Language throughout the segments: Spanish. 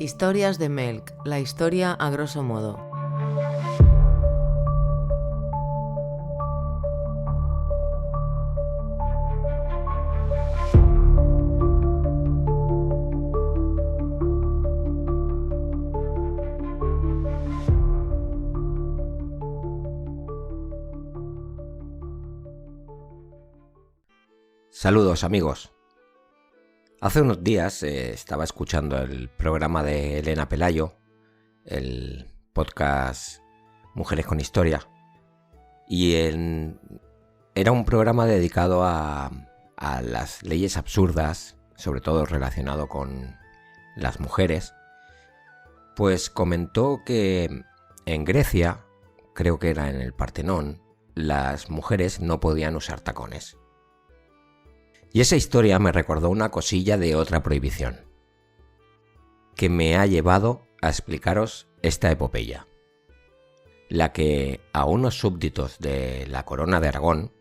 Historias de Melk, la historia a grosso modo. Saludos amigos. Hace unos días estaba escuchando el programa de Elena Pelayo, el podcast Mujeres con Historia, y era un programa dedicado a las leyes absurdas, sobre todo relacionado con las mujeres. Pues comentó que en Grecia, creo que era en el Partenón, las mujeres no podían usar tacones. Y esa historia me recordó una cosilla de otra prohibición, que me ha llevado a explicaros esta epopeya, la que a unos súbditos de la Corona de Aragón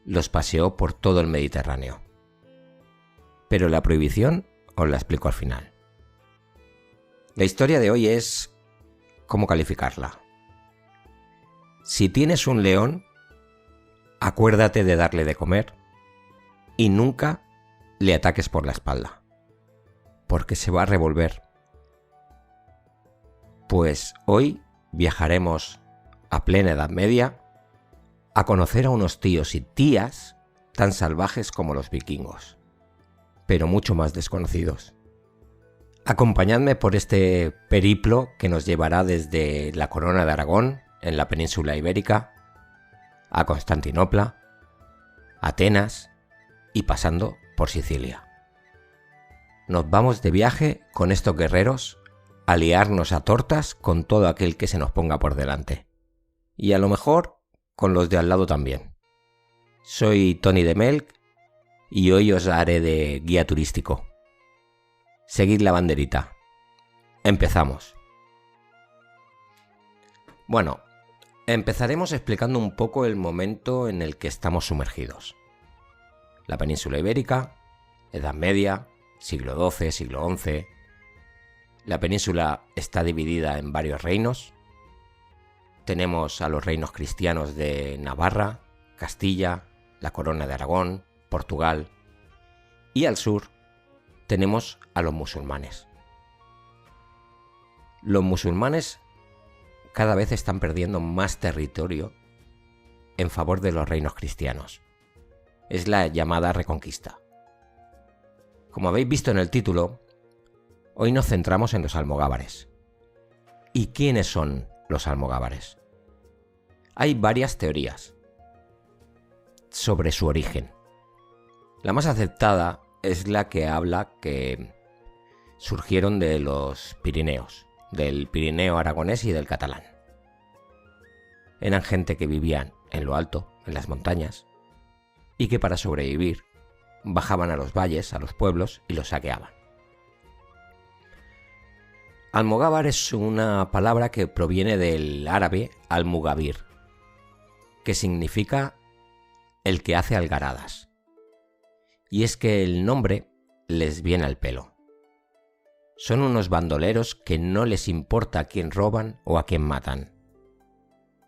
los paseó por todo el Mediterráneo. Pero la prohibición os la explico al final. La historia de hoy es cómo calificarla. Si tienes un león, acuérdate de darle de comer y nunca le ataques por la espalda, porque se va a revolver. Pues hoy viajaremos a plena Edad Media a conocer a unos tíos y tías tan salvajes como los vikingos, pero mucho más desconocidos. Acompañadme por este periplo que nos llevará desde la Corona de Aragón, en la península ibérica, a Constantinopla, Atenas y pasando por Sicilia. Nos vamos de viaje con estos guerreros a liarnos a tortas con todo aquel que se nos ponga por delante. Y a lo mejor con los de al lado también. Soy Tony de Melk y hoy os haré de guía turístico. Seguid la banderita. Empezamos. Bueno, empezaremos explicando un poco el momento en el que estamos sumergidos. La península ibérica, Edad Media, siglo XII, siglo XI. La península está dividida en varios reinos. Tenemos a los reinos cristianos de Navarra, Castilla, la Corona de Aragón, Portugal. Y al sur tenemos a los musulmanes. Los musulmanes cada vez están perdiendo más territorio en favor de los reinos cristianos. Es la llamada Reconquista. Como habéis visto en el título, hoy nos centramos en los almogávares. ¿Y quiénes son los almogávares? Hay varias teorías sobre su origen. La más aceptada es la que habla que surgieron de los Pirineos, del Pirineo aragonés y del catalán. Eran gente que vivían en lo alto, en las montañas, y que para sobrevivir bajaban a los valles, a los pueblos y los saqueaban. Almogávar es una palabra que proviene del árabe al-mugabir, que significa el que hace algaradas. Y es que el nombre les viene al pelo. Son unos bandoleros que no les importa a quién roban o a quién matan.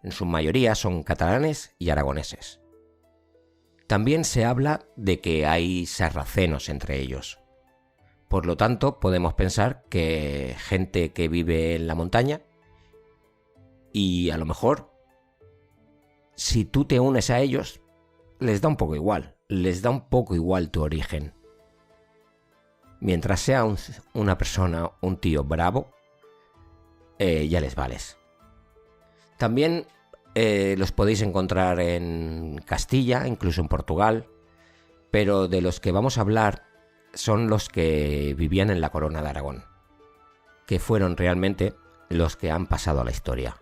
En su mayoría son catalanes y aragoneses. También se habla de que hay sarracenos entre ellos. Por lo tanto, podemos pensar que gente que vive en la montaña y a lo mejor, si tú te unes a ellos, les da un poco igual tu origen. Mientras sea una persona, un tío bravo, ya les vales. También los podéis encontrar en Castilla, incluso en Portugal, pero de los que vamos a hablar son los que vivían en la Corona de Aragón, que fueron realmente los que han pasado a la historia.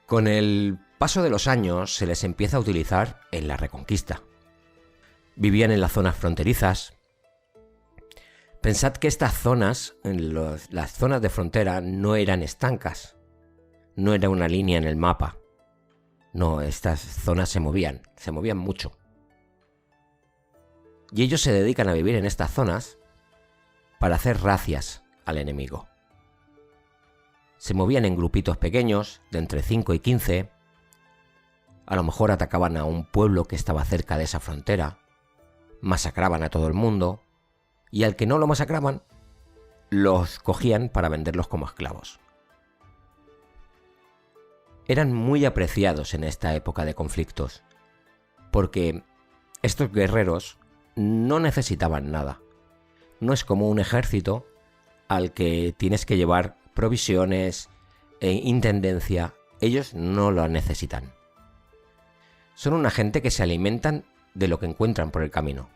Con el paso de los años se les empieza a utilizar en la Reconquista. Vivían en las zonas fronterizas. Pensad que estas zonas, las zonas de frontera, no eran estancas. No era una línea en el mapa. No, estas zonas se movían mucho. Y ellos se dedican a vivir en estas zonas para hacer racias al enemigo. Se movían en grupitos pequeños, de entre 5 y 15. A lo mejor atacaban a un pueblo que estaba cerca de esa frontera, masacraban a todo el mundo, y al que no lo masacraban, los cogían para venderlos como esclavos. Eran muy apreciados en esta época de conflictos, porque estos guerreros no necesitaban nada. No es como un ejército al que tienes que llevar provisiones e intendencia. Ellos no lo necesitan. Son una gente que se alimentan de lo que encuentran por el camino.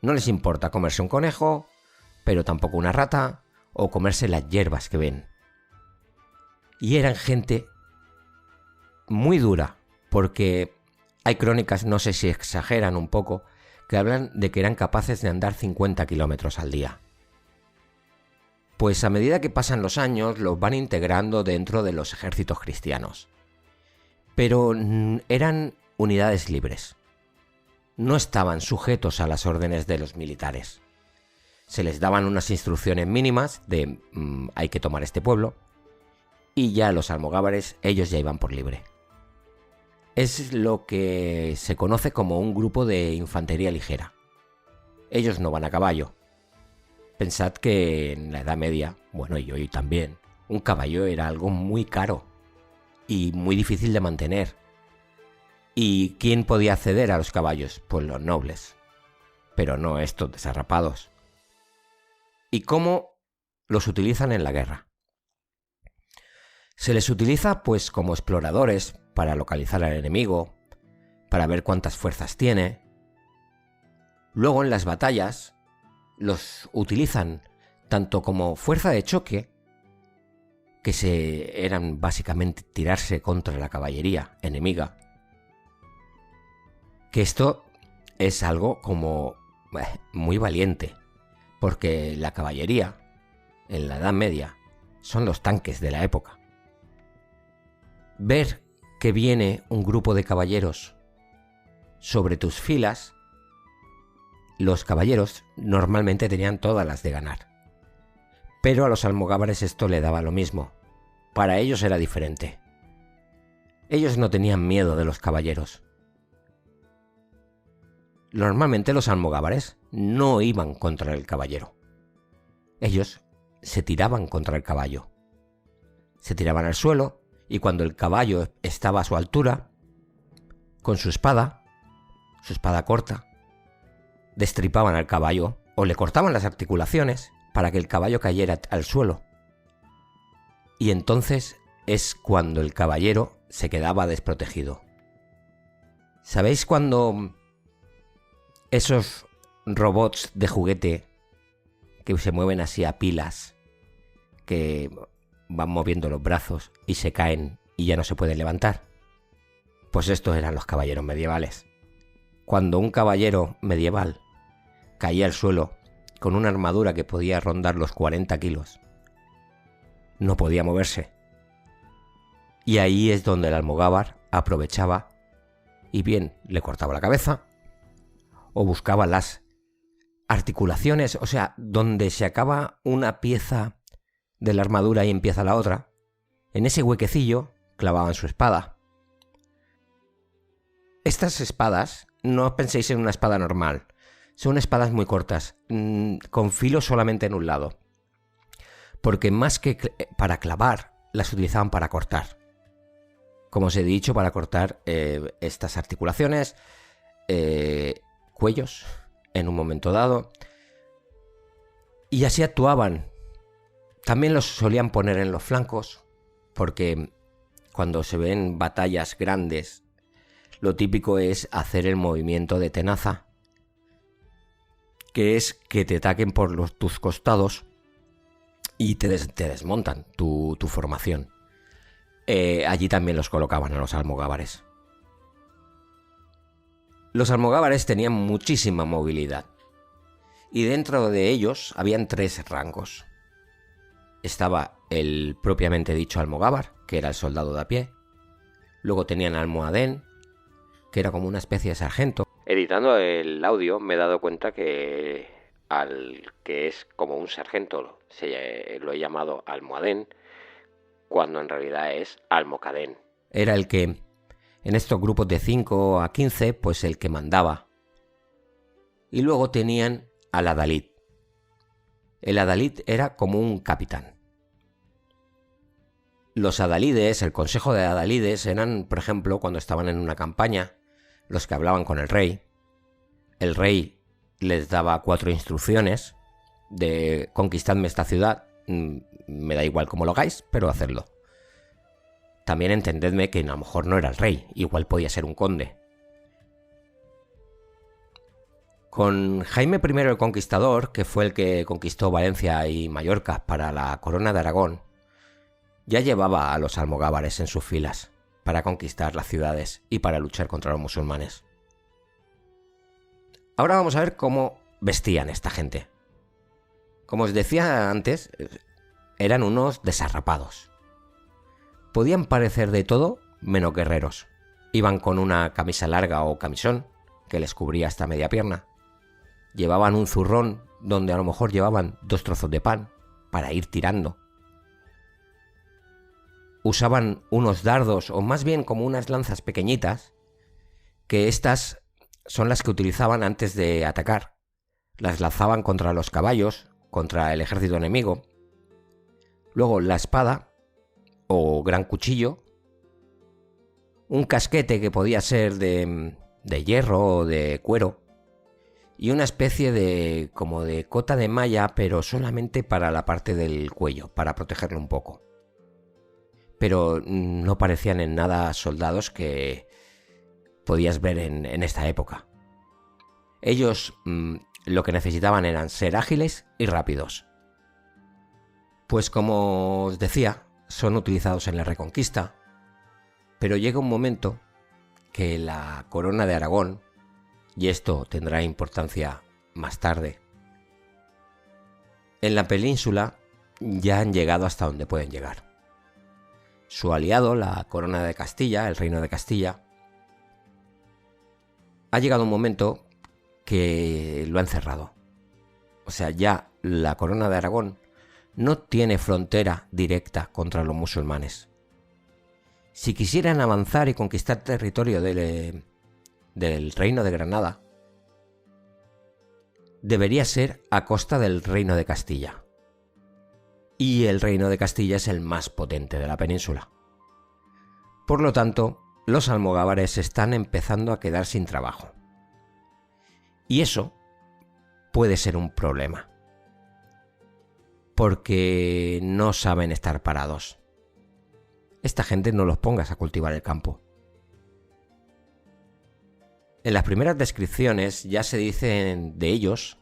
No les importa comerse un conejo, pero tampoco una rata, o comerse las hierbas que ven. Y eran gente muy dura, porque hay crónicas, no sé si exageran un poco, que hablan de que eran capaces de andar 50 kilómetros al día. Pues a medida que pasan los años, los van integrando dentro de los ejércitos cristianos. Pero eran unidades libres. No estaban sujetos a las órdenes de los militares. Se les daban unas instrucciones mínimas de hay que tomar este pueblo, y ya los almogávares, ellos ya iban por libre. Es lo que se conoce como un grupo de infantería ligera. Ellos no van a caballo. Pensad que en la Edad Media, bueno, y hoy también, un caballo era algo muy caro y muy difícil de mantener. ¿Y quién podía acceder a los caballos? Pues los nobles, pero no estos desarrapados. ¿Y cómo los utilizan en la guerra? Se les utiliza pues como exploradores para localizar al enemigo, para ver cuántas fuerzas tiene. Luego en las batallas los utilizan tanto como fuerza de choque, que eran básicamente tirarse contra la caballería enemiga. Que esto es algo como muy valiente, porque la caballería en la Edad Media son los tanques de la época. Ver que viene un grupo de caballeros sobre tus filas, los caballeros normalmente tenían todas las de ganar. Pero a los almogávares esto le daba lo mismo. Para ellos era diferente. Ellos no tenían miedo de los caballeros. Normalmente los almogávares no iban contra el caballero. Ellos se tiraban contra el caballo. Se tiraban al suelo y cuando el caballo estaba a su altura, con su espada corta, destripaban al caballo o le cortaban las articulaciones para que el caballo cayera al suelo. Y entonces es cuando el caballero se quedaba desprotegido. ¿Sabéis cuando esos robots de juguete que se mueven así a pilas, que van moviendo los brazos y se caen y ya no se pueden levantar? Pues estos eran los caballeros medievales. Cuando un caballero medieval caía al suelo con una armadura que podía rondar los 40 kilos, no podía moverse. Y ahí es donde el almogávar aprovechaba y bien le cortaba la cabeza o buscaba las articulaciones, o sea, donde se acaba una pieza de la armadura y empieza la otra, en ese huequecillo clavaban su espada. Estas espadas, no os penséis en una espada normal, son espadas muy cortas, con filo solamente en un lado, porque más que para clavar, las utilizaban para cortar. Como os he dicho, para cortar estas articulaciones, cuellos, en un momento dado, y así actuaban. También los solían poner en los flancos, porque cuando se ven batallas grandes, lo típico es hacer el movimiento de tenaza, que es que te ataquen por tus costados y te desmontan tu formación. Allí también los colocaban a los almogávares. Los almogávares tenían muchísima movilidad y dentro de ellos habían 3 rangos. Estaba el propiamente dicho almogávar, que era el soldado de a pie. Luego tenían almohadén, que era como una especie de sargento. Editando el audio me he dado cuenta que al que es como un sargento, lo he llamado almohadén, cuando en realidad es almocadén. Era el que, en estos grupos de 5 a 15, pues el que mandaba. Y luego tenían al adalid. El adalid era como un capitán. Los adalides, el consejo de adalides, eran, por ejemplo, cuando estaban en una campaña, los que hablaban con el rey. El rey les daba 4 instrucciones de conquistadme esta ciudad, me da igual cómo lo hagáis, pero hacedlo. También entendedme que a lo mejor no era el rey, igual podía ser un conde. Con Jaime I el Conquistador, que fue el que conquistó Valencia y Mallorca para la corona de Aragón, ya llevaba a los almogávares en sus filas para conquistar las ciudades y para luchar contra los musulmanes. Ahora vamos a ver cómo vestían esta gente. Como os decía antes, eran unos desarrapados. Podían parecer de todo menos guerreros. Iban con una camisa larga o camisón que les cubría hasta media pierna. Llevaban un zurrón donde a lo mejor llevaban 2 trozos de pan para ir tirando. Usaban unos dardos, o más bien como unas lanzas pequeñitas, que estas son las que utilizaban antes de atacar. Las lanzaban contra los caballos, contra el ejército enemigo. Luego la espada, o gran cuchillo. Un casquete que podía ser de hierro o de cuero. Y una especie de como de cota de malla, pero solamente para la parte del cuello, para protegerlo un poco. Pero no parecían en nada soldados que podías ver en esta época. Ellos lo que necesitaban eran ser ágiles y rápidos. Pues como os decía, son utilizados en la Reconquista, pero llega un momento que la corona de Aragón, y esto tendrá importancia más tarde, en la península ya han llegado hasta donde pueden llegar. Su aliado, la corona de Castilla, el reino de Castilla, ha llegado un momento que lo han cerrado. O sea, ya la corona de Aragón no tiene frontera directa contra los musulmanes. Si quisieran avanzar y conquistar territorio del reino de Granada, debería ser a costa del reino de Castilla. Y el reino de Castilla es el más potente de la península. Por lo tanto, los almogávares están empezando a quedar sin trabajo. Y eso puede ser un problema, porque no saben estar parados. Esta gente no los pongas a cultivar el campo. En las primeras descripciones ya se dicen de ellos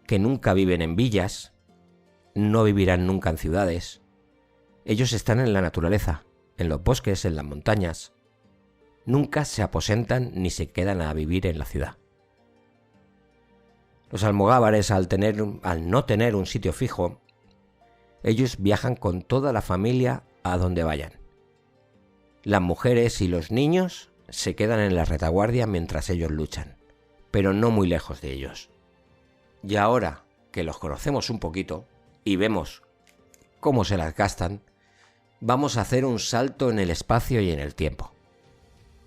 que nunca viven en villas, no vivirán nunca en ciudades. Ellos están en la naturaleza, en los bosques, en las montañas. Nunca se aposentan ni se quedan a vivir en la ciudad. Los almogávares, al no tener un sitio fijo, ellos viajan con toda la familia a donde vayan. Las mujeres y los niños se quedan en la retaguardia mientras ellos luchan, pero no muy lejos de ellos. Y ahora que los conocemos un poquito y vemos cómo se las gastan, vamos a hacer un salto en el espacio y en el tiempo.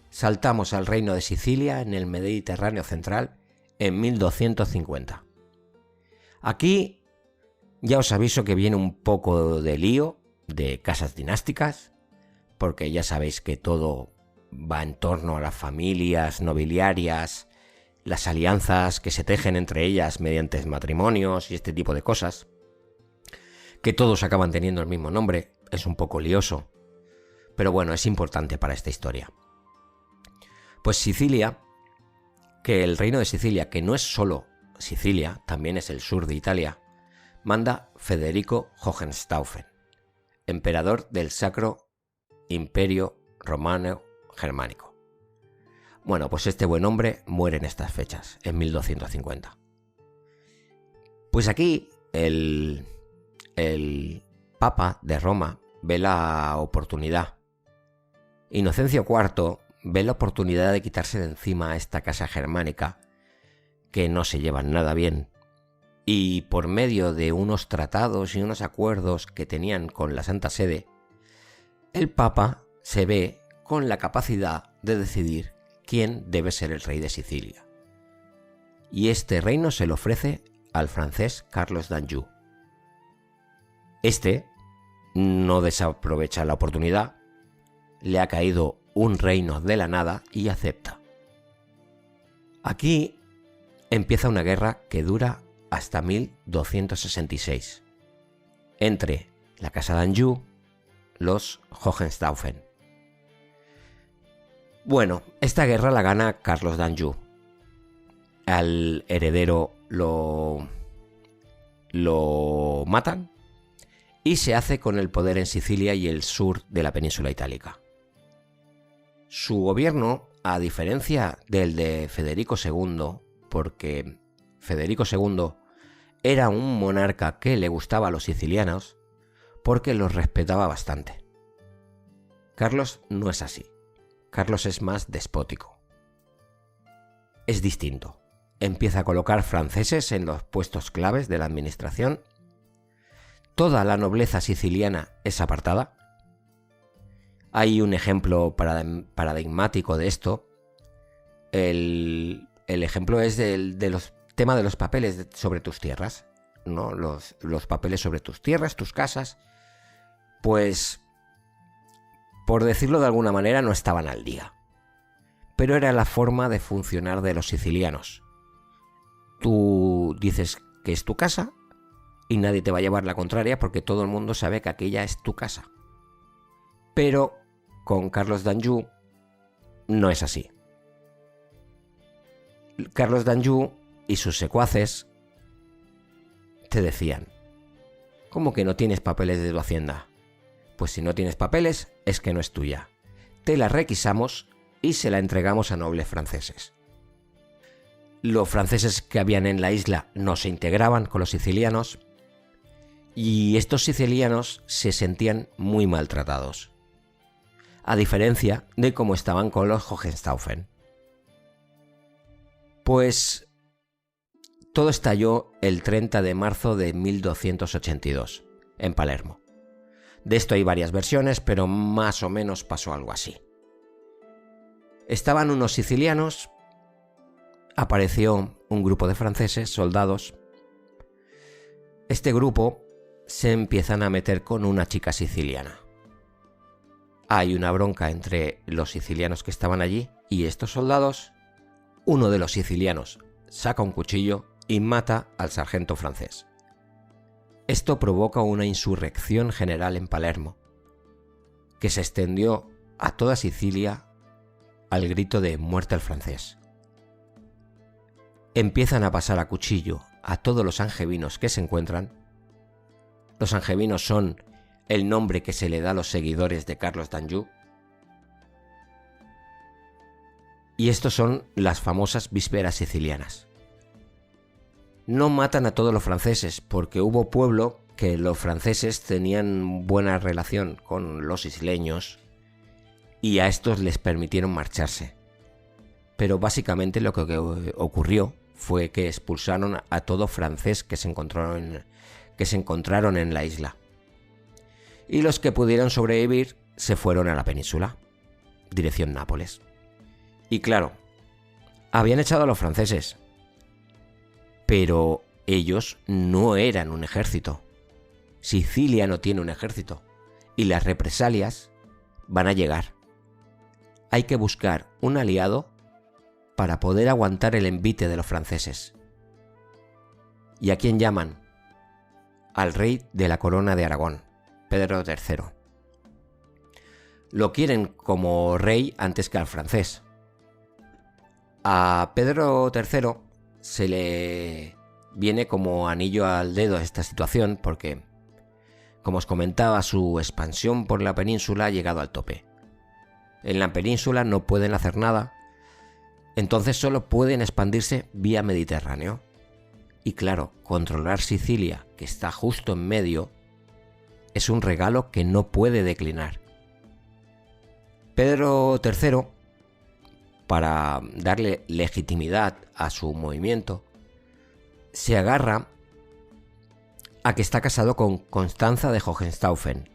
Saltamos al reino de Sicilia en el Mediterráneo central en 1250. Aquí ya os aviso que viene un poco de lío de casas dinásticas, porque ya sabéis que todo va en torno a las familias nobiliarias, las alianzas que se tejen entre ellas mediante matrimonios y este tipo de cosas, que todos acaban teniendo el mismo nombre. Es un poco lioso, pero bueno, es importante para esta historia. Pues Sicilia, que el reino de Sicilia, que no es solo Sicilia, también es el sur de Italia, manda Federico Hohenstaufen, emperador del Sacro Imperio Romano Germánico. Bueno, pues este buen hombre muere en estas fechas, en 1250. Pues aquí el Papa de Roma ve la oportunidad. Inocencio IV ve la oportunidad de quitarse de encima a esta casa germánica, que no se llevan nada bien, y por medio de unos tratados y unos acuerdos que tenían con la Santa Sede, el Papa se ve con la capacidad de decidir quién debe ser el rey de Sicilia. Y este reino se le ofrece al francés Carlos d'Anjou. Este no desaprovecha la oportunidad, le ha caído un reino de la nada y acepta. Aquí empieza una guerra que dura hasta 1266, entre la casa d'Anjou, los Hohenstaufen. Bueno, esta guerra la gana Carlos d'Anjou. Al heredero lo matan y se hace con el poder en Sicilia y el sur de la península itálica. Su gobierno, a diferencia del de Federico II, porque Federico II era un monarca que le gustaba a los sicilianos porque los respetaba bastante. Carlos no es así. Carlos es más despótico. Es distinto. Empieza a colocar franceses en los puestos claves de la administración. Toda la nobleza siciliana es apartada. Hay un ejemplo paradigmático de esto. El ejemplo es del tema de los papeles sobre tus tierras, ¿no? Los papeles sobre tus tierras, tus casas, pues, por decirlo de alguna manera, no estaban al día. Pero era la forma de funcionar de los sicilianos. Tú dices que es tu casa y nadie te va a llevar la contraria porque todo el mundo sabe que aquella es tu casa. Pero con Carlos d'Anjou no es así. Carlos d'Anjou y sus secuaces te decían: ¿cómo que no tienes papeles de tu hacienda? Pues si no tienes papeles es que no es tuya. Te la requisamos y se la entregamos a nobles franceses. Los franceses que habían en la isla no se integraban con los sicilianos y estos sicilianos se sentían muy maltratados, a diferencia de cómo estaban con los Hohenstaufen. Pues todo estalló el 30 de marzo de 1282, en Palermo. De esto hay varias versiones, pero más o menos pasó algo así. Estaban unos sicilianos, apareció un grupo de franceses, soldados. Este grupo se empiezan a meter con una chica siciliana. Hay una bronca entre los sicilianos que estaban allí y estos soldados. Uno de los sicilianos saca un cuchillo y mata al sargento francés. Esto provoca una insurrección general en Palermo, que se extendió a toda Sicilia al grito de «muerte al francés». Empiezan a pasar a cuchillo a todos los angevinos que se encuentran. Los angevinos son el nombre que se le da a los seguidores de Carlos d'Anjou. Y estos son las famosas vísperas sicilianas. No matan a todos los franceses porque hubo pueblo que los franceses tenían buena relación con los isleños y a estos les permitieron marcharse. Pero básicamente lo que ocurrió fue que expulsaron a todo francés que se encontraron en la isla. Y los que pudieron sobrevivir se fueron a la península, dirección Nápoles. Y claro, habían echado a los franceses, pero ellos no eran un ejército. Sicilia no tiene un ejército y las represalias van a llegar. Hay que buscar un aliado para poder aguantar el envite de los franceses. ¿Y a quién llaman? Al rey de la corona de Aragón, Pedro III. Lo quieren como rey antes que al francés. A Pedro III se le viene como anillo al dedo esta situación porque, como os comentaba, su expansión por la península ha llegado al tope. En la península no pueden hacer nada, entonces solo pueden expandirse vía Mediterráneo. Y claro, controlar Sicilia, que está justo en medio, es un regalo que no puede declinar. Pedro III, para darle legitimidad a su movimiento, se agarra a que está casado con Constanza de Hohenstaufen,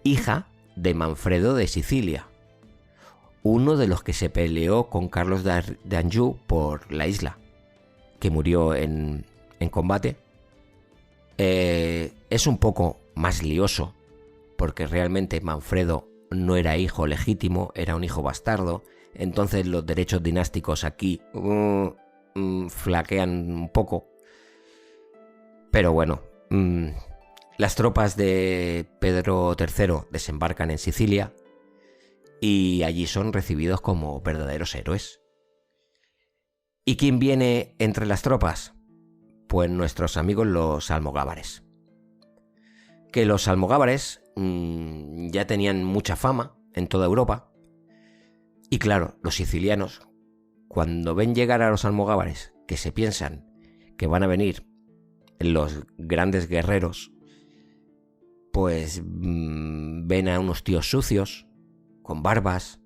hija de Manfredo de Sicilia, uno de los que se peleó con Carlos de Anjou por la isla, que murió en combate. Es un poco más lioso, porque realmente Manfredo no era hijo legítimo, era un hijo bastardo. Entonces los derechos dinásticos aquí flaquean un poco. Pero bueno, las tropas de Pedro III desembarcan en Sicilia y allí son recibidos como verdaderos héroes. ¿Y quién viene entre las tropas? Pues nuestros amigos los almogávares. Que los almogávares ya tenían mucha fama en toda Europa. Y claro, los sicilianos, cuando ven llegar a los almogávares, que se piensan que van a venir los grandes guerreros, pues ven a unos tíos sucios, con barbas.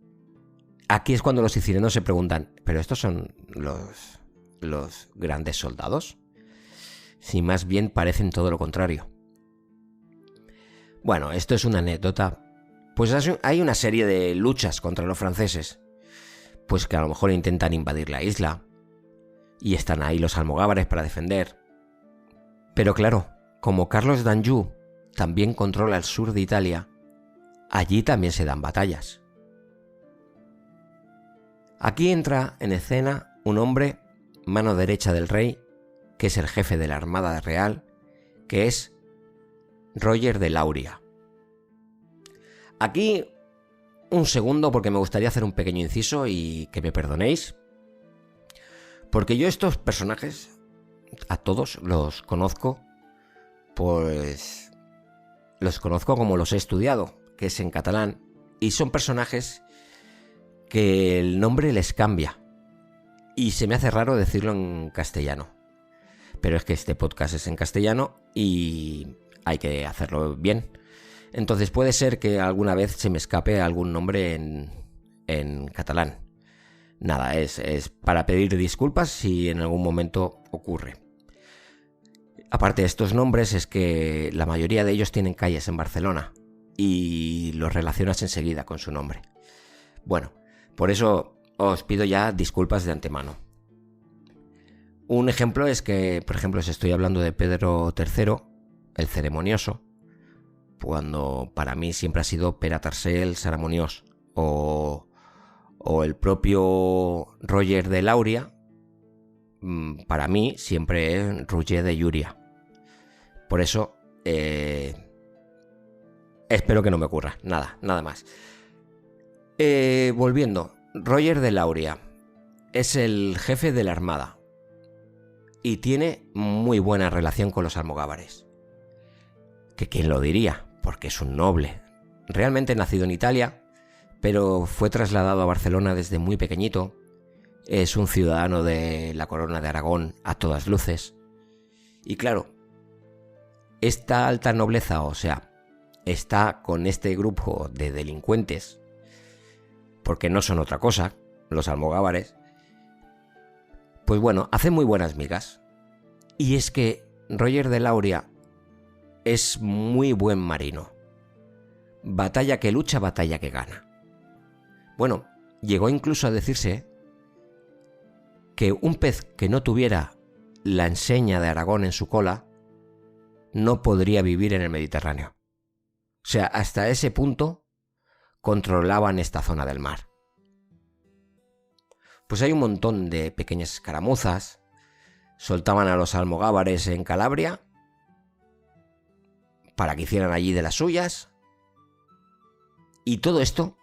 Aquí es cuando los sicilianos se preguntan, ¿pero estos son los grandes soldados? Si más bien parecen todo lo contrario. Bueno, esto es una anécdota. Pues hay una serie de luchas contra los franceses, pues que a lo mejor intentan invadir la isla, y están ahí los almogávares para defender. Pero claro, como Carlos de Anjou también controla el sur de Italia, allí también se dan batallas. Aquí entra en escena un hombre, mano derecha del rey, que es el jefe de la Armada Real, que es Roger de Lauria. Aquí un segundo, porque me gustaría hacer un pequeño inciso y que me perdonéis, porque yo estos personajes a todos los conozco, pues los conozco como los he estudiado, que es en catalán, y son personajes que el nombre les cambia y se me hace raro decirlo en castellano, pero es que este podcast es en castellano y hay que hacerlo bien. Entonces puede ser que alguna vez se me escape algún nombre en catalán. Nada, es para pedir disculpas si en algún momento ocurre. Aparte de estos nombres, es que la mayoría de ellos tienen calles en Barcelona y los relacionas enseguida con su nombre. Bueno, por eso os pido ya disculpas de antemano. Un ejemplo es que, por ejemplo, si estoy hablando de Pedro III, el ceremonioso, cuando para mí siempre ha sido Pere Tercer Cerimoniós, o el propio Roger de Lauria, para mí siempre es Roger de Llúria. Por eso espero que no me ocurra nada más. Volviendo, Roger de Lauria es el jefe de la armada y tiene muy buena relación con los almogávares. Que quién lo diría, porque es un noble, realmente nacido en Italia, pero fue trasladado a Barcelona desde muy pequeñito. Es un ciudadano de la corona de Aragón a todas luces. Y claro, esta alta nobleza, o sea, está con este grupo de delincuentes, porque no son otra cosa, los almogávares, pues bueno, hacen muy buenas migas. Y es que Roger de Lauria es muy buen marino. Batalla que lucha, batalla que gana. Bueno, llegó incluso a decirse que un pez que no tuviera la enseña de Aragón en su cola no podría vivir en el Mediterráneo. O sea, hasta ese punto controlaban esta zona del mar. Pues hay un montón de pequeñas escaramuzas. Soltaban a los almogávares en Calabria para que hicieran allí de las suyas. Y todo esto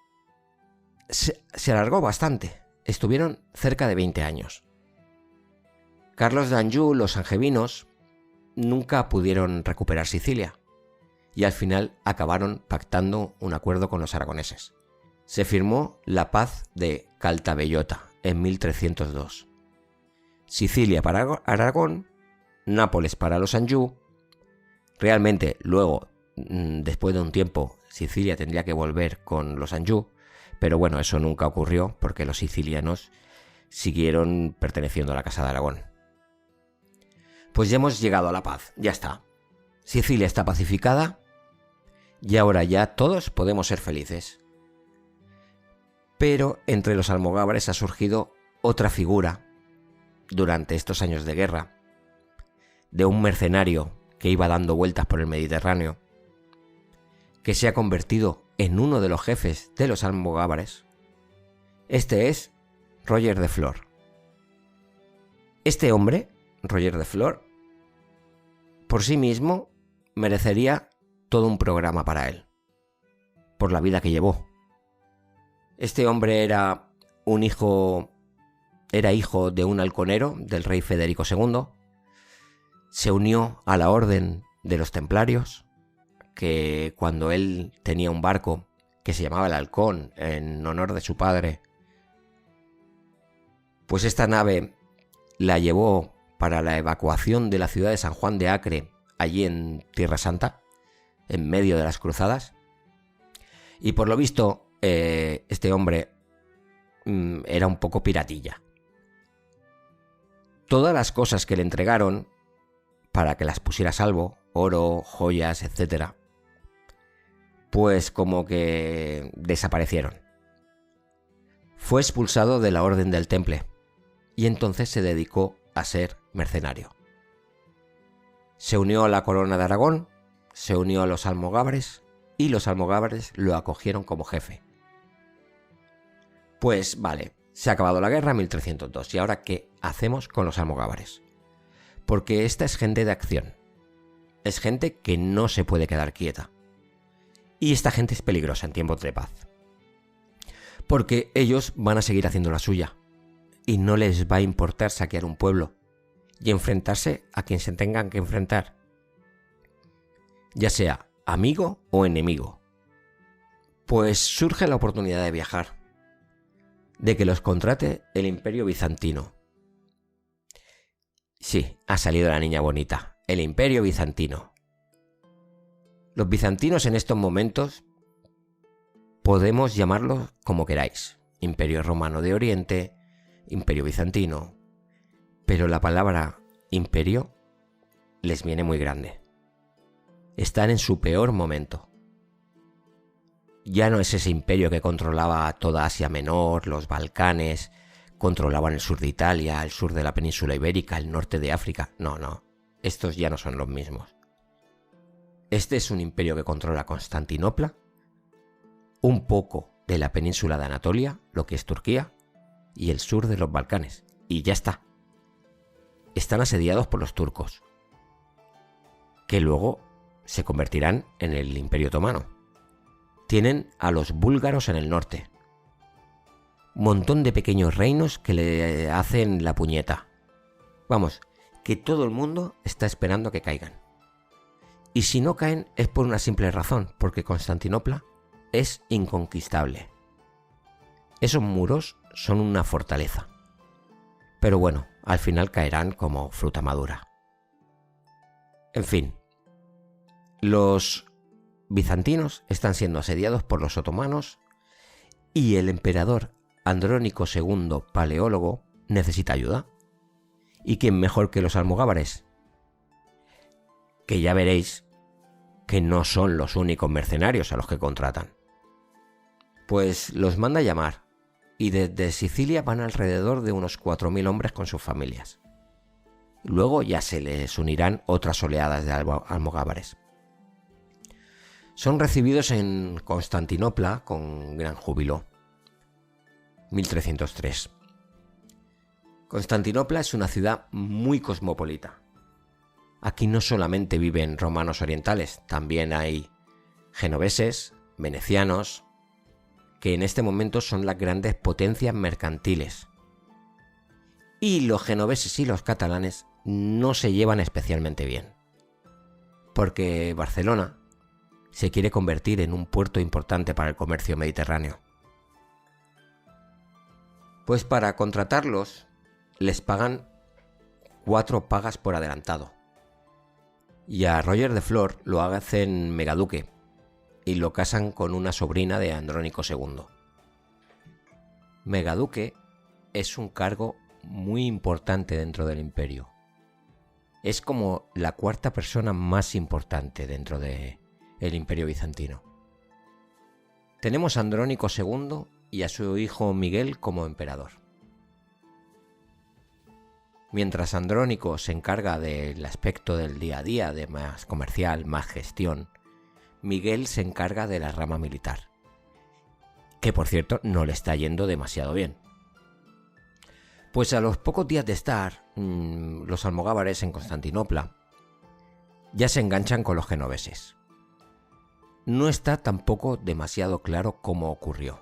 se alargó bastante. Estuvieron cerca de 20 años. Carlos de Anjou, los angevinos, nunca pudieron recuperar Sicilia y al final acabaron pactando un acuerdo con los aragoneses. Se firmó la paz de Caltabellota en 1302. Sicilia para Aragón, Nápoles para los Anjou. Realmente luego, después de un tiempo, Sicilia tendría que volver con los Anjou, pero bueno, eso nunca ocurrió porque los sicilianos siguieron perteneciendo a la Casa de Aragón. Pues ya hemos llegado a la paz, ya está. Sicilia está pacificada y ahora ya todos podemos ser felices. Pero entre los almogávares ha surgido otra figura durante estos años de guerra, de un mercenario que iba dando vueltas por el Mediterráneo, que se ha convertido en uno de los jefes de los almogávares. Este es Roger de Flor. Este hombre, Roger de Flor, por sí mismo merecería todo un programa para él, por la vida que llevó. Este hombre era hijo de un halconero del rey Federico II. Se unió a la orden de los templarios, que cuando él tenía un barco que se llamaba el Halcón en honor de su padre, pues esta nave la llevó para la evacuación de la ciudad de San Juan de Acre, allí en Tierra Santa, en medio de las cruzadas. Y por lo visto, este hombre era un poco piratilla. Todas las cosas que le entregaron para que las pusiera a salvo, oro, joyas, etc., pues como que desaparecieron. Fue expulsado de la Orden del Temple y entonces se dedicó a ser mercenario. Se unió a la corona de Aragón, se unió a los almogávares y los almogávares lo acogieron como jefe. Pues vale, se ha acabado la guerra en 1302 y ahora ¿qué hacemos con los almogávares? Porque esta es gente de acción, es gente que no se puede quedar quieta. Y esta gente es peligrosa en tiempos de paz, porque ellos van a seguir haciendo la suya y no les va a importar saquear un pueblo y enfrentarse a quien se tengan que enfrentar, ya sea amigo o enemigo. Pues surge la oportunidad de viajar, de que los contrate el Imperio Bizantino. Sí, ha salido la niña bonita, el Imperio Bizantino. Los bizantinos en estos momentos podemos llamarlos como queráis, Imperio Romano de Oriente, Imperio Bizantino, pero la palabra imperio les viene muy grande. Están en su peor momento. Ya no es ese imperio que controlaba toda Asia Menor, los Balcanes, controlaban el sur de Italia, el sur de la península ibérica, el norte de África. No, estos ya no son los mismos. Este es un imperio que controla Constantinopla, un poco de la península de Anatolia, lo que es Turquía, y el sur de los Balcanes. Y ya está. Están asediados por los turcos, que luego se convertirán en el Imperio Otomano. Tienen a los búlgaros en el norte. Un montón de pequeños reinos que le hacen la puñeta. Vamos, que todo el mundo está esperando que caigan. Y si no caen es por una simple razón, porque Constantinopla es inconquistable. Esos muros son una fortaleza. Pero bueno, al final caerán como fruta madura. En fin, los bizantinos están siendo asediados por los otomanos y el emperador Andrónico II, paleólogo, necesita ayuda. ¿Y quién mejor que los almogávares? Que ya veréis que no son los únicos mercenarios a los que contratan. Pues los manda a llamar y desde Sicilia van alrededor de unos 4.000 hombres con sus familias. Luego ya se les unirán otras oleadas de almogávares. Son recibidos en Constantinopla con gran júbilo. 1303. Constantinopla es una ciudad muy cosmopolita. Aquí no solamente viven romanos orientales, también hay genoveses, venecianos, que en este momento son las grandes potencias mercantiles. Y los genoveses y los catalanes no se llevan especialmente bien, porque Barcelona se quiere convertir en un puerto importante para el comercio mediterráneo. Pues para contratarlos les pagan 4 pagas por adelantado. Y a Roger de Flor lo hacen megaduque y lo casan con una sobrina de Andrónico II. Megaduque es un cargo muy importante dentro del imperio. es como la cuarta persona más importante dentro del Imperio Bizantino. Tenemos a Andrónico II y a su hijo Miguel como emperador. Mientras Andrónico se encarga del aspecto del día a día, de más comercial, más gestión, Miguel se encarga de la rama militar, que por cierto no le está yendo demasiado bien. Pues a los pocos días de estar, los almogávares en Constantinopla ya se enganchan con los genoveses. No está tampoco demasiado claro cómo ocurrió.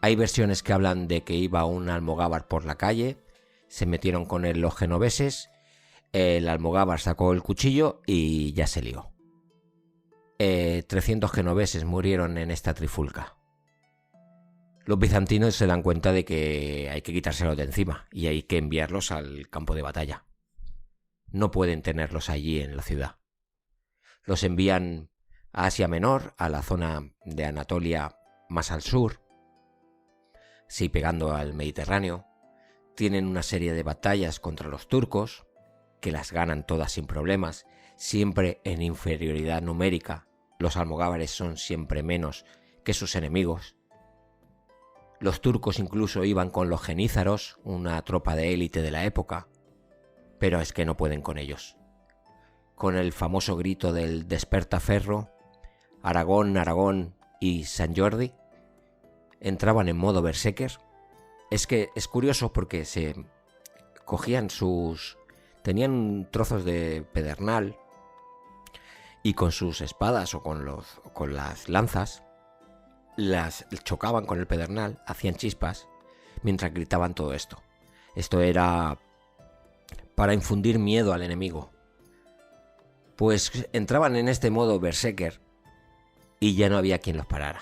Hay versiones que hablan de que iba un almogávar por la calle, se metieron con él los genoveses, el almogávar sacó el cuchillo y ya se lió. 300 genoveses murieron en esta trifulca. Los bizantinos se dan cuenta de que hay que quitárselos de encima y hay que enviarlos al campo de batalla. No pueden tenerlos allí en la ciudad. Los envían a Asia Menor, a la zona de Anatolia más al sur, sí, pegando al Mediterráneo. Tienen una serie de batallas contra los turcos, que las ganan todas sin problemas, siempre en inferioridad numérica. Los almogávares son siempre menos que sus enemigos. Los turcos incluso iban con los genízaros, una tropa de élite de la época, pero es que no pueden con ellos. Con el famoso grito del Despertaferro, Aragón, Aragón y Sant Jordi entraban en modo berserker. Es que es curioso porque se cogían tenían trozos de pedernal y con sus espadas o con las lanzas las chocaban con el pedernal, hacían chispas mientras gritaban todo esto. Esto era para infundir miedo al enemigo. Pues entraban en este modo berserker y ya no había quien los parara.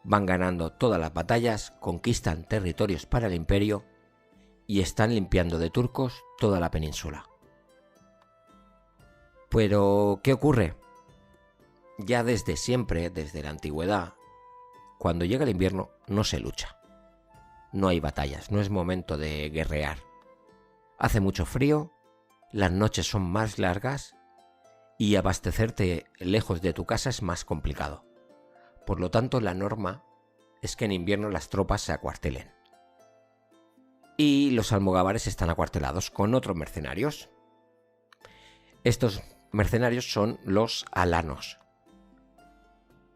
Van ganando todas las batallas, conquistan territorios para el imperio y están limpiando de turcos toda la península. Pero, ¿qué ocurre? Ya desde siempre, desde la antigüedad, cuando llega el invierno no se lucha. No hay batallas, no es momento de guerrear. Hace mucho frío, las noches son más largas y abastecerte lejos de tu casa es más complicado. Por lo tanto, la norma es que en invierno las tropas se acuartelen. Y los almogávares están acuartelados con otros mercenarios. Estos mercenarios son los alanos.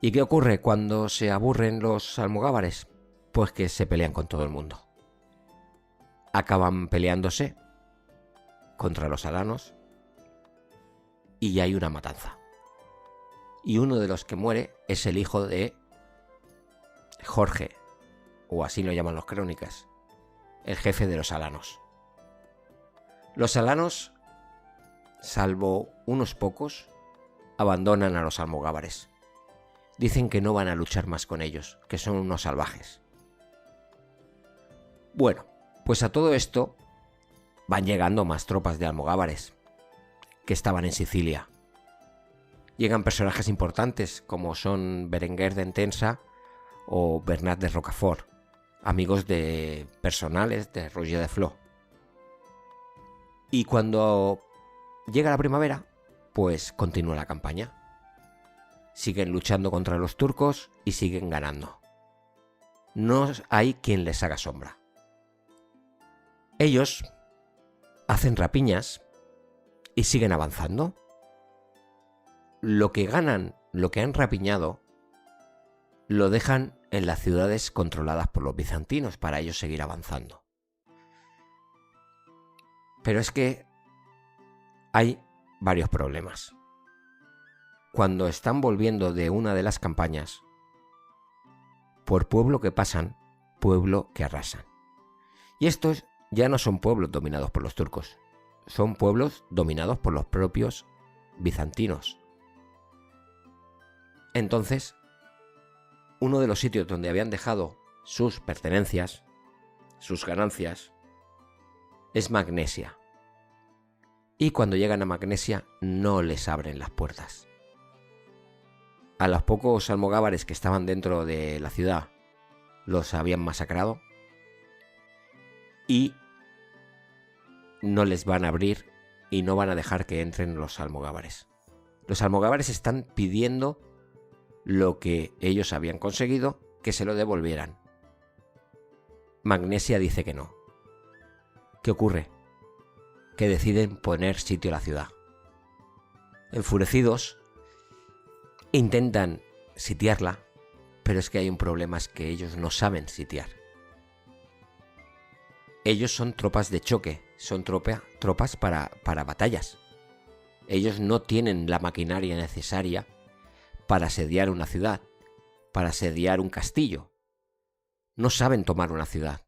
¿Y qué ocurre cuando se aburren los almogávares? Pues que se pelean con todo el mundo. Acaban peleándose contra los alanos y hay una matanza. Y uno de los que muere es el hijo de Jorge, o así lo llaman los crónicas, el jefe de los alanos. Los alanos, salvo unos pocos, abandonan a los almogávares. Dicen que no van a luchar más con ellos, que son unos salvajes. Bueno, pues a todo esto van llegando más tropas de almogávares que estaban en Sicilia. Llegan personajes importantes como son Berenguer de Entensa o Bernat de Rocafort, amigos personales de Roger de Flor. Y cuando llega la primavera, pues continúa la campaña. Siguen luchando contra los turcos y siguen ganando. No hay quien les haga sombra. Ellos hacen rapiñas y siguen avanzando. Lo que ganan, lo que han rapiñado, lo dejan en las ciudades controladas por los bizantinos para ellos seguir avanzando. Pero es que hay varios problemas. Cuando están volviendo de una de las campañas, por pueblo que pasan, pueblo que arrasan. Y estos ya no son pueblos dominados por los turcos, son pueblos dominados por los propios bizantinos. Entonces, uno de los sitios donde habían dejado sus pertenencias, sus ganancias, es Magnesia. Y cuando llegan a Magnesia no les abren las puertas. A los pocos almogávares que estaban dentro de la ciudad los habían masacrado y no les van a abrir y no van a dejar que entren los almogávares. Los almogávares están pidiendo lo que ellos habían conseguido, que se lo devolvieran. Magnesia dice que no. ¿Qué ocurre? Que deciden poner sitio a la ciudad. Enfurecidos, intentan sitiarla, pero es que hay un problema, es que ellos no saben sitiar. Ellos son tropas de choque, son tropas para batallas. Ellos no tienen la maquinaria necesaria para asediar una ciudad, para asediar un castillo. No saben tomar una ciudad,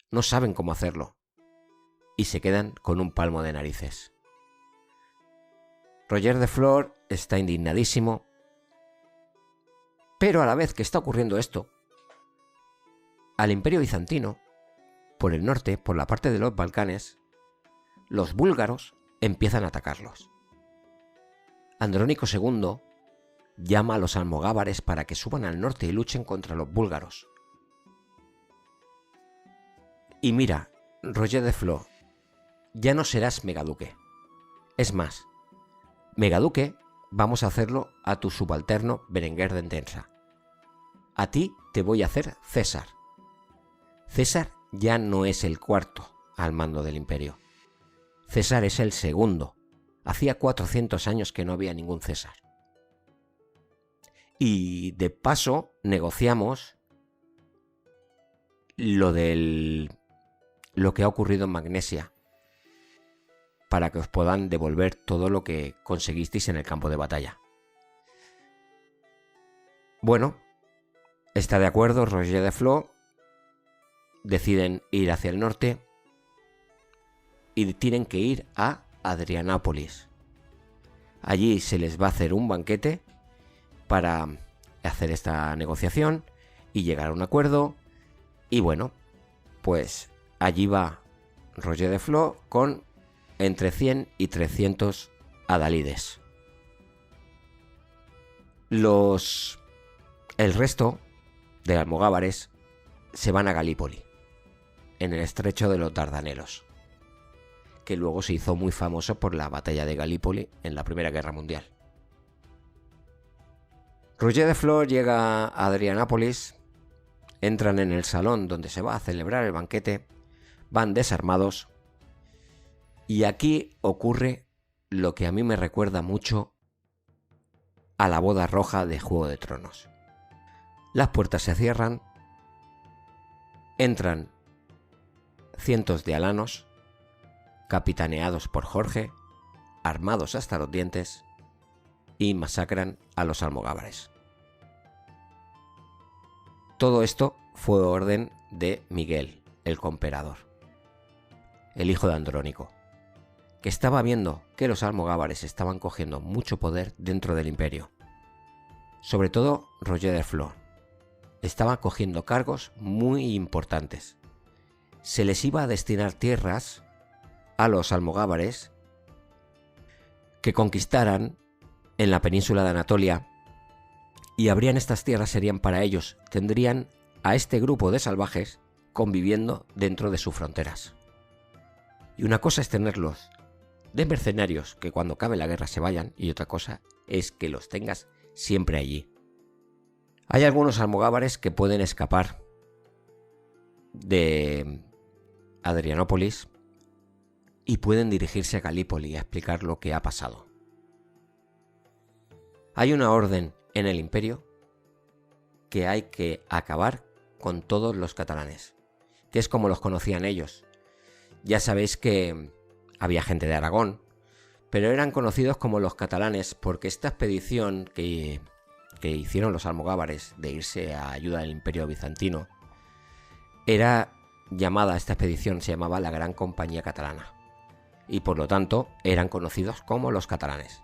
no saben cómo hacerlo, y se quedan con un palmo de narices. Roger de Flor está indignadísimo, pero a la vez que está ocurriendo esto, al Imperio Bizantino, por el norte, por la parte de los Balcanes, los búlgaros empiezan a atacarlos. Andrónico II llama a los almogávares para que suban al norte y luchen contra los búlgaros. Y mira, Roger de Flor, ya no serás megaduque. Es más, megaduque vamos a hacerlo a tu subalterno Berenguer de Entensa. A ti te voy a hacer César. César ya no es el cuarto al mando del imperio. César es el segundo. Hacía 400 años que no había ningún César. Y de paso negociamos lo que ha ocurrido en Magnesia, para que os puedan devolver todo lo que conseguisteis en el campo de batalla. Bueno, está de acuerdo Roger de Flor, deciden ir hacia el norte y tienen que ir a Adrianápolis. Allí se les va a hacer un banquete para hacer esta negociación y llegar a un acuerdo. Y bueno, pues allí va Roger de Flor con entre 100 y 300 adalides. El resto de almogávares se van a Galípoli, en el estrecho de los Dardanelos, que luego se hizo muy famoso por la batalla de Galípoli en la Primera Guerra Mundial. Roger de Flor llega a Adrianápolis, entran en el salón donde se va a celebrar el banquete, van desarmados, y aquí ocurre lo que a mí me recuerda mucho a la boda roja de Juego de Tronos. Las puertas se cierran, entran cientos de alanos, capitaneados por Jorge, armados hasta los dientes, y masacran a los almogávares. Todo esto fue orden de Miguel, el comperador, el hijo de Andrónico, que estaba viendo que los almogávares estaban cogiendo mucho poder dentro del imperio. Sobre todo Roger de Flor estaba cogiendo cargos muy importantes. Se les iba a destinar tierras a los almogávares que conquistaran en la península de Anatolia, y habrían estas tierras, serían para ellos, tendrían a este grupo de salvajes conviviendo dentro de sus fronteras. Y una cosa es tenerlos de mercenarios que cuando acabe la guerra se vayan, y otra cosa es que los tengas siempre allí. Hay algunos almogávares que pueden escapar de Adrianópolis y pueden dirigirse a Galípoli a explicar lo que ha pasado. Hay una orden en el imperio que hay que acabar con todos los catalanes, que es como los conocían ellos. Ya sabéis que había gente de Aragón, pero eran conocidos como los catalanes porque esta expedición que hicieron los almogávares de irse a ayuda del Imperio Bizantino era llamada, esta expedición se llamaba la Gran Compañía Catalana, y por lo tanto eran conocidos como los catalanes.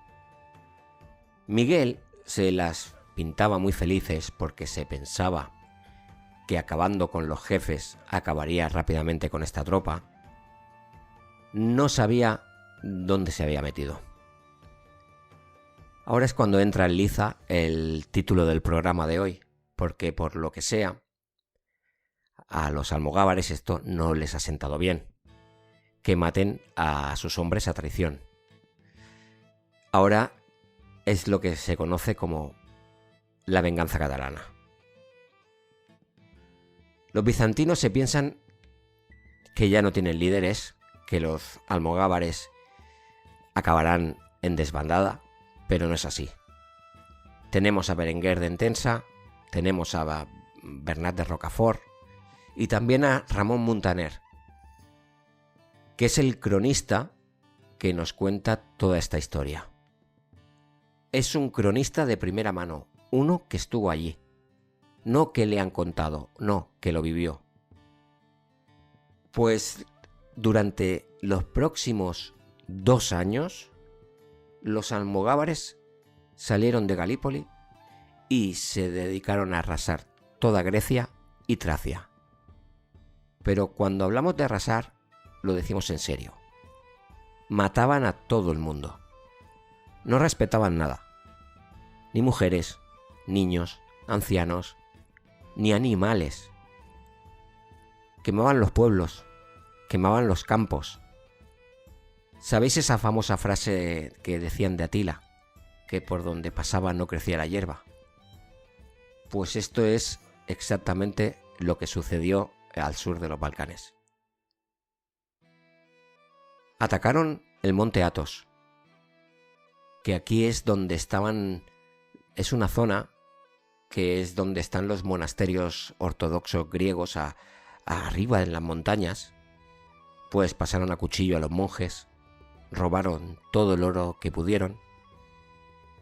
Miguel se las pintaba muy felices porque se pensaba que acabando con los jefes acabaría rápidamente con esta tropa. No sabía dónde se había metido. Ahora es cuando entra en liza el título del programa de hoy, porque por lo que sea, a los almogávares esto no les ha sentado bien. que maten a sus hombres a traición. Ahora es lo que se conoce como la venganza catalana. Los bizantinos se piensan que ya no tienen líderes, que los almogávares acabarán en desbandada, pero no es así. Tenemos a Berenguer de Entensa, tenemos a Bernat de Rocafort y también a Ramón Muntaner, que es el cronista que nos cuenta toda esta historia. Es un cronista de primera mano, uno que estuvo allí, no que le han contado, no, que lo vivió. Pues durante los próximos 2 años, los almogávares salieron de Galípoli y se dedicaron a arrasar toda Grecia y Tracia. Pero cuando hablamos de arrasar, lo decimos en serio. Mataban a todo el mundo. No respetaban nada. Ni mujeres, niños, ancianos, ni animales. Quemaban los pueblos, quemaban los campos. ¿Sabéis esa famosa frase que decían de Atila? Que por donde pasaba no crecía la hierba. Pues esto es exactamente lo que sucedió al sur de los Balcanes. Atacaron el monte Athos, que aquí es donde estaban, es una zona que es donde están los monasterios ortodoxos griegos arriba en las montañas. Pues pasaron a cuchillo a los monjes, robaron todo el oro que pudieron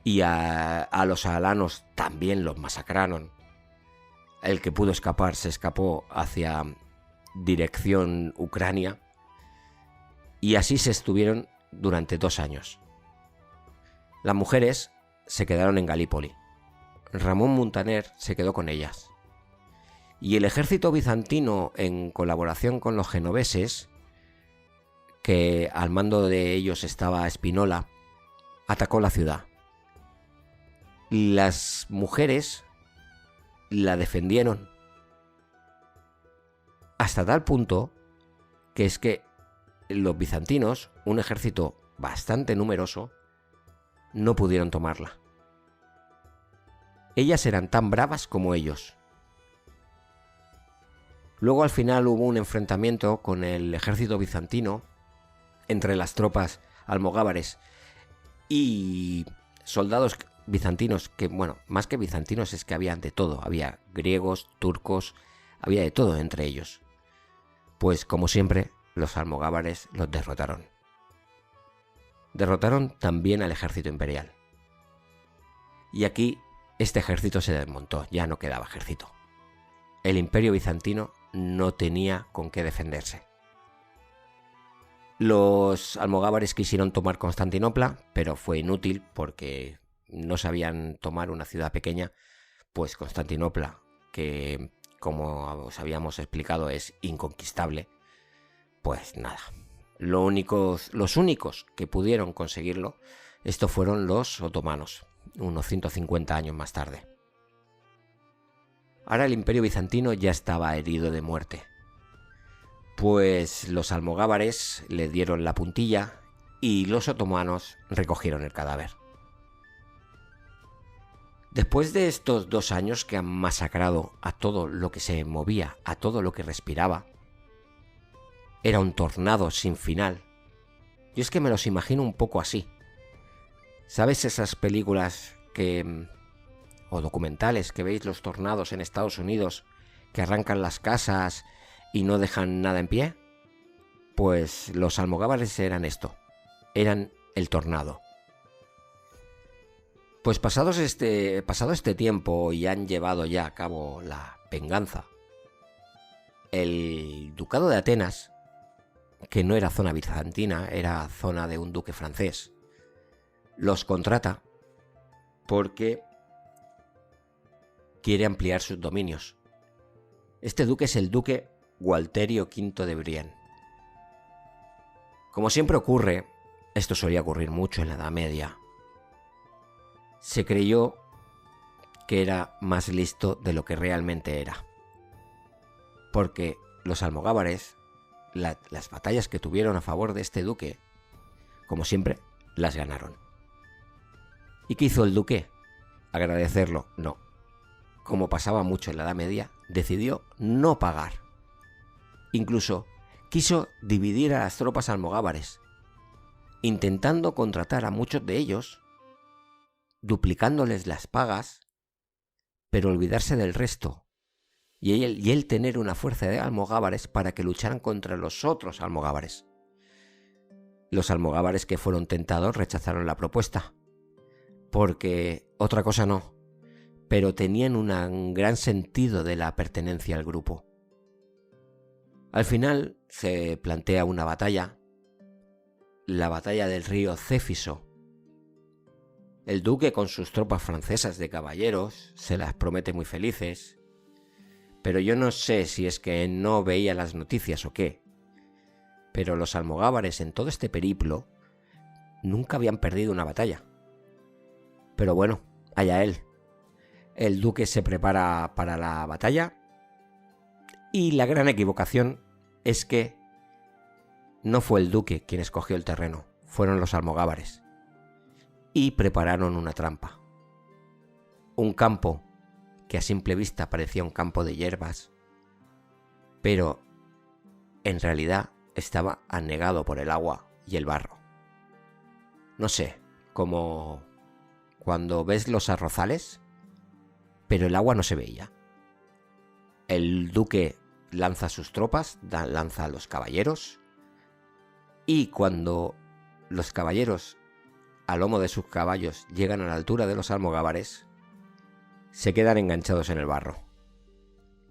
y a los alanos también los masacraron. El que pudo escapar se escapó hacia dirección Ucrania y así se estuvieron durante 2 años. Las mujeres se quedaron en Galípoli. Ramón Muntaner se quedó con ellas. Y el ejército bizantino, en colaboración con los genoveses, que al mando de ellos estaba Spinola, atacó la ciudad. Las mujeres la defendieron hasta tal punto que es que los bizantinos, un ejército bastante numeroso, no pudieron tomarla. Ellas eran tan bravas como ellos. Luego al final hubo un enfrentamiento con el ejército bizantino entre las tropas almogávares y soldados bizantinos, que bueno, más que bizantinos es que había de todo, había griegos, turcos, había de todo entre ellos. Pues como siempre, los almogávares los derrotaron. Derrotaron también al ejército imperial. Y aquí este ejército se desmontó, ya no quedaba ejército. El imperio bizantino no tenía con qué defenderse. Los almogávares quisieron tomar Constantinopla, pero fue inútil porque no sabían tomar una ciudad pequeña, pues Constantinopla, que como os habíamos explicado es inconquistable, pues nada. Los únicos que pudieron conseguirlo, estos fueron los otomanos, unos 150 años más tarde. Ahora el imperio bizantino ya estaba herido de muerte. Pues los almogávares le dieron la puntilla y los otomanos recogieron el cadáver. Después de estos 2 años que han masacrado a todo lo que se movía, a todo lo que respiraba, era un tornado sin final. Yo es que me los imagino un poco así. ¿Sabes esas películas o documentales que veis los tornados en Estados Unidos que arrancan las casas y no dejan nada en pie? Pues los almogávares eran esto, eran el tornado. Pues pasado este tiempo y han llevado ya a cabo la venganza, el ducado de Atenas, que no era zona bizantina, era zona de un duque francés, los contrata porque quiere ampliar sus dominios. Este duque es el duque Gualterio V de Brienne. Como siempre ocurre, esto solía ocurrir mucho en la Edad Media, se creyó que era más listo de lo que realmente era. Porque los almogávares las batallas que tuvieron a favor de este duque, como siempre, las ganaron. ¿Y qué hizo el duque? ¿Agradecerlo? No. Como pasaba mucho en la Edad Media, decidió no pagar. Incluso quiso dividir a las tropas almogávares, intentando contratar a muchos de ellos, duplicándoles las pagas, pero olvidarse del resto, y él tener una fuerza de almogávares para que lucharan contra los otros almogávares. Los almogávares que fueron tentados rechazaron la propuesta, porque otra cosa no, pero tenían un gran sentido de la pertenencia al grupo. Al final se plantea una batalla, la batalla del río Céfiso. El duque con sus tropas francesas de caballeros se las promete muy felices, pero yo no sé si es que no veía las noticias o qué, pero los almogávares en todo este periplo nunca habían perdido una batalla. Pero bueno, allá él. El duque se prepara para la batalla y la gran equivocación es que no fue el duque quien escogió el terreno, fueron los almogávares. Y prepararon una trampa. Un campo que a simple vista parecía un campo de hierbas, pero en realidad estaba anegado por el agua y el barro. No sé, como cuando ves los arrozales, pero el agua no se veía. El duque lanza sus tropas, lanza a los caballeros, y cuando los caballeros al lomo de sus caballos llegan a la altura de los almogávares, se quedan enganchados en el barro.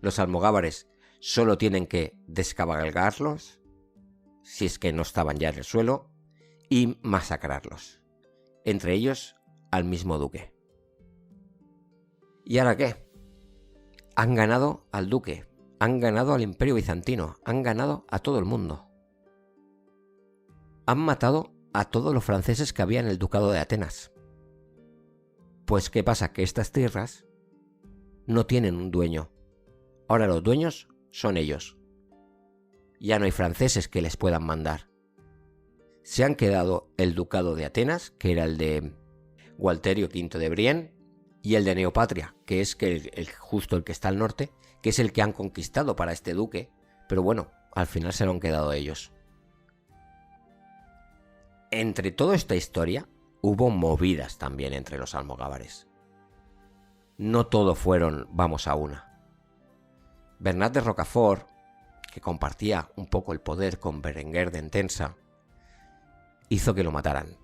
Los almogávares solo tienen que descabalgarlos, si es que no estaban ya en el suelo, y masacrarlos, entre ellos al mismo duque. ¿Y ahora qué? Han ganado al duque, han ganado al Imperio Bizantino, han ganado a todo el mundo. Han matado a todos los franceses que había en el Ducado de Atenas. Pues ¿qué pasa? Que estas tierras no tienen un dueño. Ahora los dueños son ellos. Ya no hay franceses que les puedan mandar. Se han quedado el Ducado de Atenas, que era el de Gualterio V de Brienne, y el de Neopatria, que es justo el que está al norte, que es el que han conquistado para este duque, pero bueno, al final se lo han quedado ellos. Entre toda esta historia hubo movidas también entre los almogávares. No todo fueron vamos a una. Bernat de Rocafort, que compartía un poco el poder con Berenguer de Entensa, hizo que lo mataran.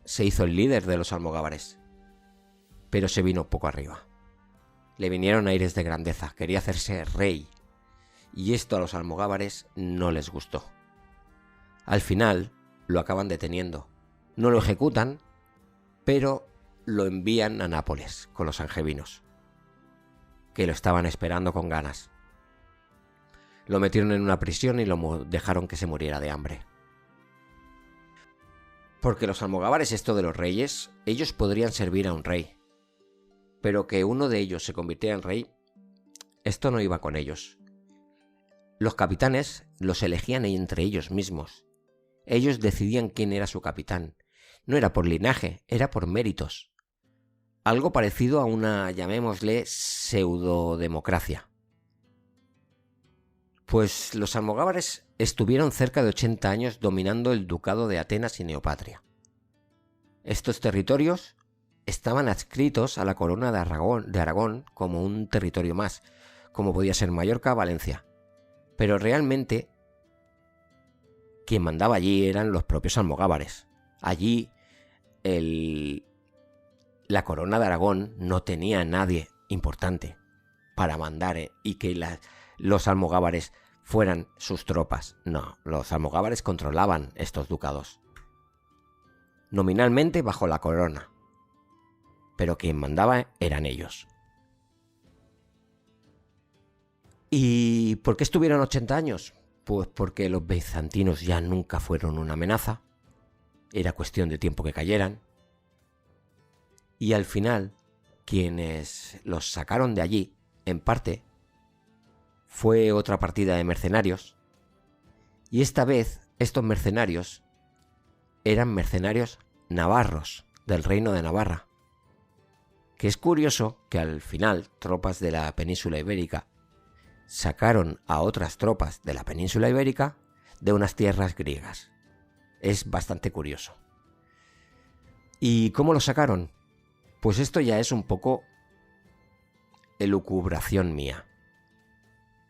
Se hizo el líder de los almogávares, pero se vino poco arriba. Le vinieron aires de grandeza, quería hacerse rey, y esto a los almogávares no les gustó. Al final lo acaban deteniendo. No lo ejecutan, pero lo envían a Nápoles con los angevinos, que lo estaban esperando con ganas. Lo metieron en una prisión y lo dejaron que se muriera de hambre. Porque los almogávares, esto de los reyes, ellos podrían servir a un rey, pero que uno de ellos se convirtiera en rey, esto no iba con ellos. Los capitanes los elegían entre ellos mismos. Ellos decidían quién era su capitán. No era por linaje, era por méritos. Algo parecido a una, llamémosle, pseudodemocracia. Pues los almogávares estuvieron cerca de 80 años dominando el Ducado de Atenas y Neopatria. Estos territorios estaban adscritos a la corona de Aragón como un territorio más, como podía ser Mallorca o Valencia. Pero realmente quien mandaba allí eran los propios almogávares. Allí la corona de Aragón no tenía a nadie importante para mandar y que los almogávares fueran sus tropas. No, los almogávares controlaban estos ducados. Nominalmente bajo la corona, pero quien mandaba eran ellos. ¿Y por qué estuvieron 80 años? Pues porque los bizantinos ya nunca fueron una amenaza, era cuestión de tiempo que cayeran, y al final, quienes los sacaron de allí, en parte, fue otra partida de mercenarios, y esta vez estos mercenarios eran mercenarios navarros del Reino de Navarra, que es curioso que al final tropas de la península ibérica sacaron a otras tropas de la península ibérica de unas tierras griegas. Es bastante curioso. ¿Y cómo lo sacaron? Pues esto ya es un poco elucubración mía.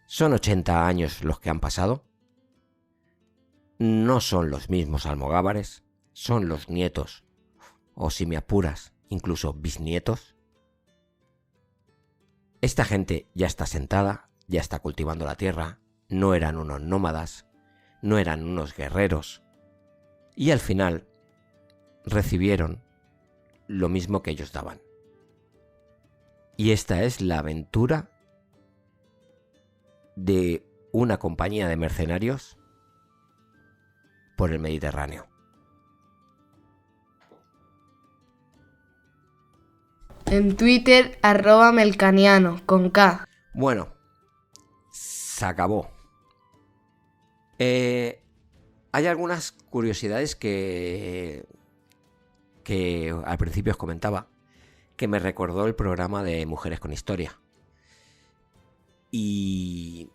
Son 80 años los que han pasado. No son los mismos almogávares, son los nietos, o si me apuras, incluso bisnietos. Esta gente ya está sentada, ya está cultivando la tierra, no eran unos nómadas, no eran unos guerreros, y al final recibieron lo mismo que ellos daban. Y esta es la aventura de una compañía de mercenarios por el Mediterráneo. En Twitter, @melcaniano, con K. Bueno, se acabó. Hay algunas curiosidades que al principio os comentaba, que me recordó el programa de Mujeres con Historia. Y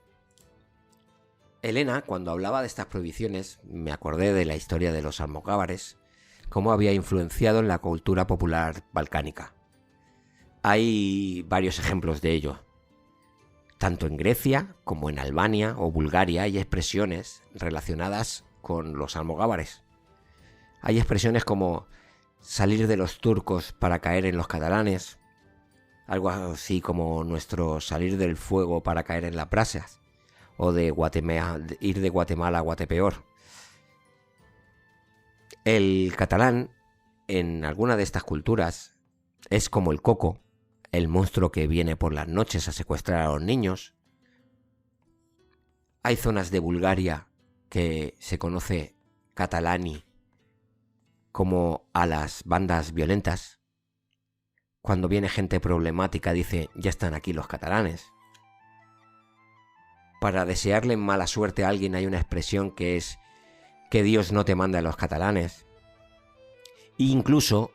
Elena, cuando hablaba de estas prohibiciones, me acordé de la historia de los almogávares, cómo había influenciado en la cultura popular balcánica. Hay varios ejemplos de ello. Tanto en Grecia como en Albania o Bulgaria hay expresiones relacionadas con los almogávares. Hay expresiones como salir de los turcos para caer en los catalanes, algo así como nuestro salir del fuego para caer en las brasas, o de ir de Guatemala a Guatepeor. El catalán, en alguna de estas culturas, es como el coco, el monstruo que viene por las noches a secuestrar a los niños. Hay zonas de Bulgaria que se conoce catalani como a las bandas violentas. Cuando viene gente problemática dice, ya están aquí los catalanes. Para desearle mala suerte a alguien hay una expresión que es que Dios no te manda a los catalanes. E incluso,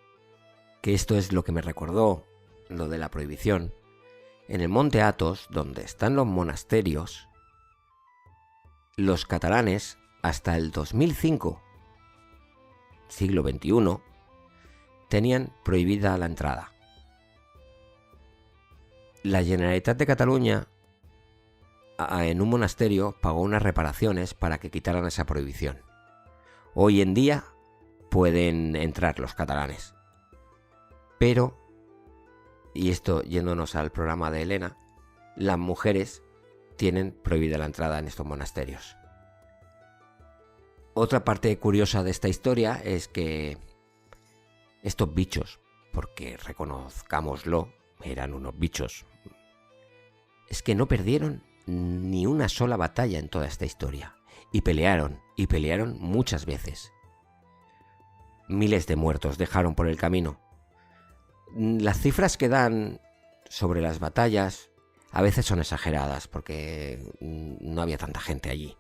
que esto es lo que me recordó lo de la prohibición, en el monte Athos, donde están los monasterios, los catalanes hasta el 2005, siglo XXI, tenían prohibida la entrada. La Generalitat de Cataluña en un monasterio pagó unas reparaciones para que quitaran esa prohibición. Hoy en día pueden entrar los catalanes. Pero, y esto yéndonos al programa de Elena, las mujeres tienen prohibida la entrada en estos monasterios. Otra parte curiosa de esta historia es que estos bichos, porque reconozcámoslo, eran unos bichos, es que no perdieron ni una sola batalla en toda esta historia. Y pelearon muchas veces. Miles de muertos dejaron por el camino. Las cifras que dan sobre las batallas a veces son exageradas porque no había tanta gente allí.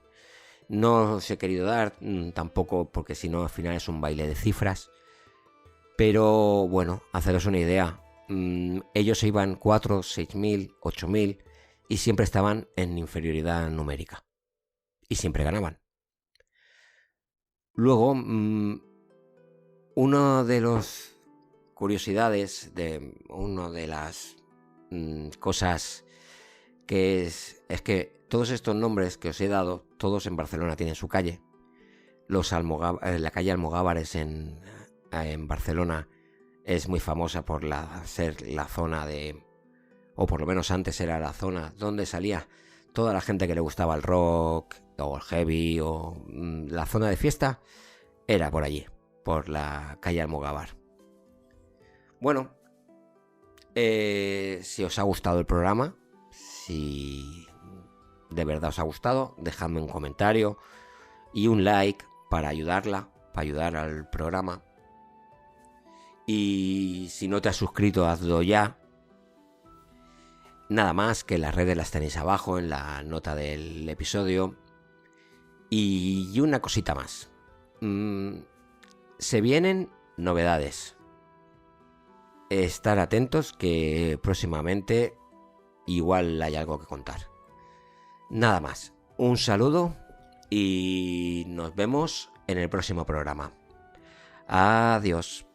No os he querido dar tampoco porque si no al final es un baile de cifras. Pero bueno, haceros una idea. Ellos se iban 4, 6.000, 8.000 y siempre estaban en inferioridad numérica. Y siempre ganaban. Luego, una de las curiosidades, una de las cosas que es que todos estos nombres que os he dado, todos en Barcelona tienen su calle. La calle Almogávares en Barcelona es muy famosa por ser la zona de, o por lo menos antes era la zona donde salía toda la gente que le gustaba el rock o el heavy o la zona de fiesta era por allí, por la calle Almogávar. Bueno, si os ha gustado el programa, si de verdad os ha gustado, dejadme un comentario y un like para ayudar al programa. Y si no te has suscrito, hazlo ya. Nada más, que las redes las tenéis abajo en la nota del episodio. Y una cosita más. Se vienen novedades. Estar atentos, que próximamente igual hay algo que contar. Nada más. Un saludo y nos vemos en el próximo programa. Adiós.